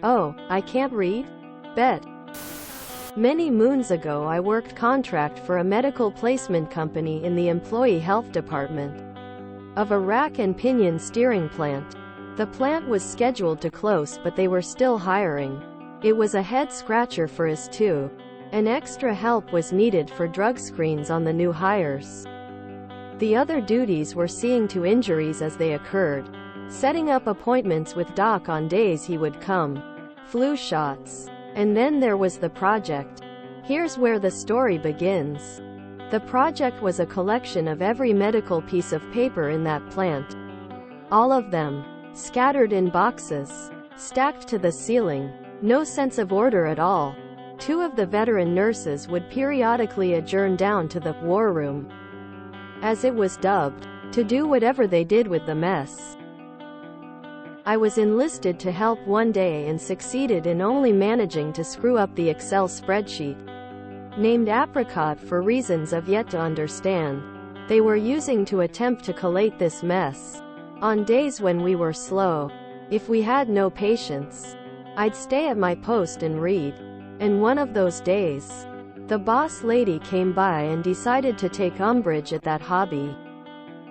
Oh, I can't read? Bet. Many moons ago I worked contract for a medical placement company in the employee health department of a rack and pinion steering plant. The plant was scheduled to close but they were still hiring. It was a head scratcher for us too. An extra help was needed for drug screens on the new hires. The other duties were seeing to injuries as they occurred, setting up appointments with doc on days he would come, flu shots. And then there was the project. Here's where the story begins. The project was a collection of every medical piece of paper in that plant. All of them, scattered in boxes, stacked to the ceiling. No sense of order at all. Two of the veteran nurses would periodically adjourn down to the war room, as it was dubbed, to do whatever they did with the mess. I was enlisted to help one day and succeeded in only managing to screw up the Excel spreadsheet, named Apricot for reasons I've yet to understand, they were using to attempt to collate this mess. On days when we were slow, if we had no patience, I'd stay at my post and read. And one of those days, the boss lady came by and decided to take umbrage at that hobby.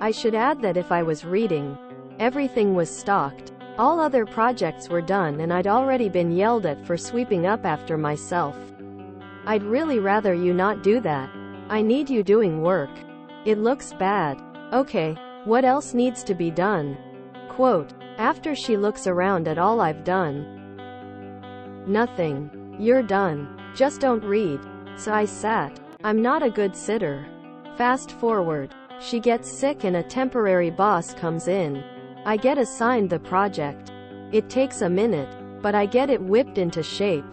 I should add that if I was reading, everything was stocked. All other projects were done and I'd already been yelled at for sweeping up after myself. I'd really rather you not do that. I need you doing work. It looks bad. Okay, what else needs to be done? Quote, after she looks around at all I've done. Nothing. You're done. Just don't read. So I sat. I'm not a good sitter. Fast forward. She gets sick and a temporary boss comes in. I get assigned the project. It takes a minute, but I get it whipped into shape.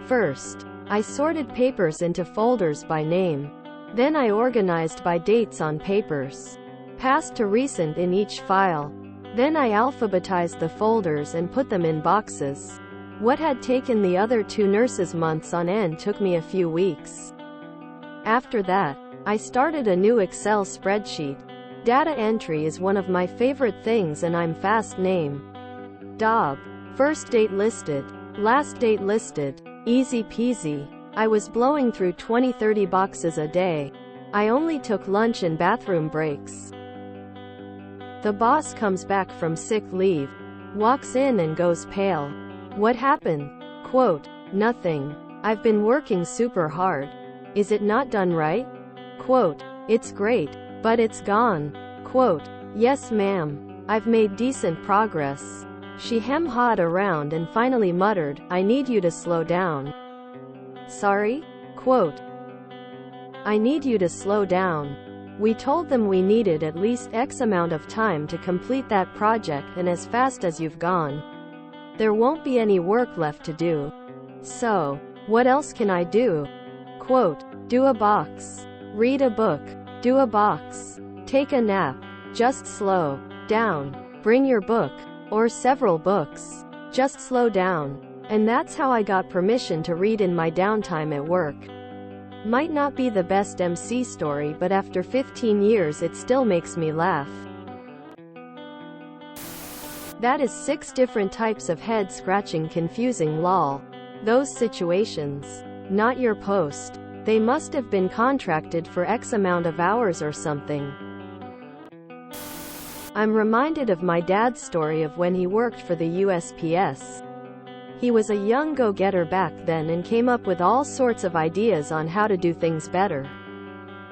First, I sorted papers into folders by name. Then I organized by dates on papers, past to recent in each file. Then I alphabetized the folders and put them in boxes. What had taken the other two nurses months on end took me a few weeks. After that, I started a new Excel spreadsheet. Data entry is one of my favorite things and I'm fast. Name, Dob, first date listed, last date listed, easy peasy. I was blowing through 20-30 boxes a day. I only took lunch and bathroom breaks. The boss comes back from sick leave, walks in and goes pale. What happened? Quote, nothing. I've been working super hard. Is it not done right? Quote, it's great, but it's gone. Quote, yes ma'am. I've made decent progress. She hem-hawed around and finally muttered, I need you to slow down. Sorry? Quote, I need you to slow down. We told them we needed at least X amount of time to complete that project and as fast as you've gone, there won't be any work left to do. So, what else can I do? Quote, do a box. Read a book. Do a box. Take a nap. Just slow down. Bring your book. Or several books. Just slow down. And that's how I got permission to read in my downtime at work. Might not be the best MC story, but after 15 years it still makes me laugh. That is 6 different types of head-scratching confusing lol. Those situations. Not your post. They must have been contracted for X amount of hours or something. I'm reminded of my dad's story of when he worked for the USPS. He was a young go-getter back then and came up with all sorts of ideas on how to do things better,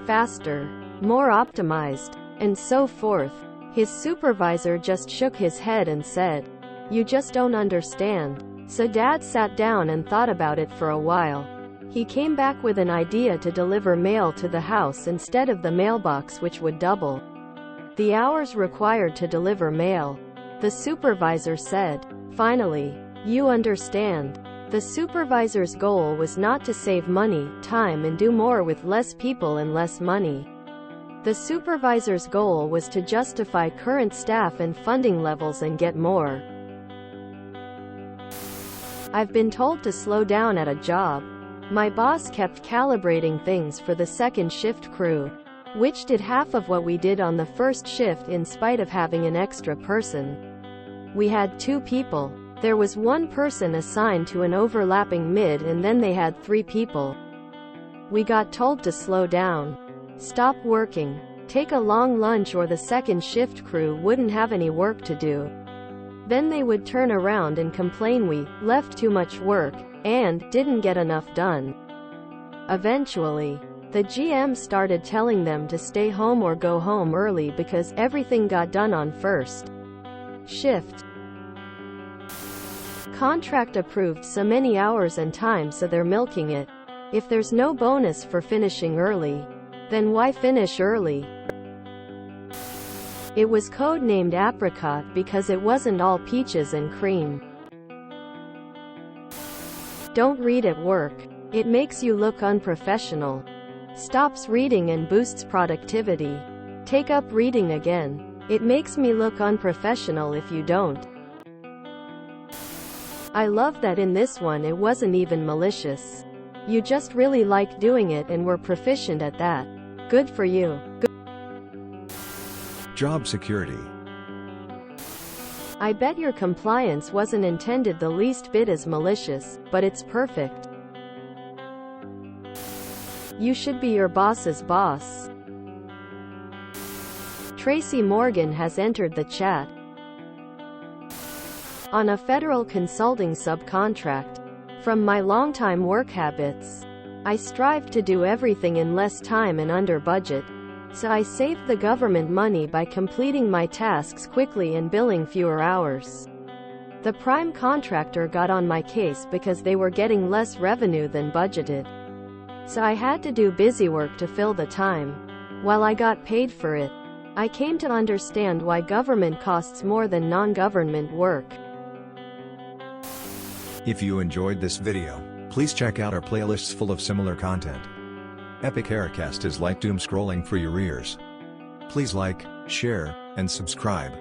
faster, more optimized, and so forth. His supervisor just shook his head and said, you just don't understand. So Dad sat down and thought about it for a while. He came back with an idea to deliver mail to the house instead of the mailbox, which would double the hours required to deliver mail. The supervisor said, finally, you understand. The supervisor's goal was not to save money, time and do more with less people and less money. The supervisor's goal was to justify current staff and funding levels and get more. I've been told to slow down at a job. My boss kept calibrating things for the second shift crew, which did half of what we did on the first shift in spite of having an extra person. We had 2 people. There was one person assigned to an overlapping mid and then they had 3 people. We got told to slow down, stop working, take a long lunch or the second shift crew wouldn't have any work to do. Then they would turn around and complain we left too much work and didn't get enough done. Eventually, the GM started telling them to stay home or go home early because everything got done on first shift. Contract approved so many hours and time, so they're milking it. If there's no bonus for finishing early, then why finish early? It was codenamed Apricot because it wasn't all peaches and cream. Don't read at work. It makes you look unprofessional. Stops reading and boosts productivity. Take up reading again. It makes me look unprofessional if you don't. I love that in this one it wasn't even malicious. You just really liked doing it and were proficient at that. Good for you. Job security. I bet your compliance wasn't intended the least bit as malicious, but it's perfect. You should be your boss's boss. Tracy Morgan has entered the chat. On a federal consulting subcontract. From my longtime work habits, I strive to do everything in less time and under budget. So I saved the government money by completing my tasks quickly and billing fewer hours. The prime contractor got on my case because they were getting less revenue than budgeted. So I had to do busy work to fill the time, while I got paid for it. I came to understand why government costs more than non-government work. If you enjoyed this video, please check out our playlists full of similar content. Epic Haircast is like doom scrolling for your ears. Please like, share, and subscribe.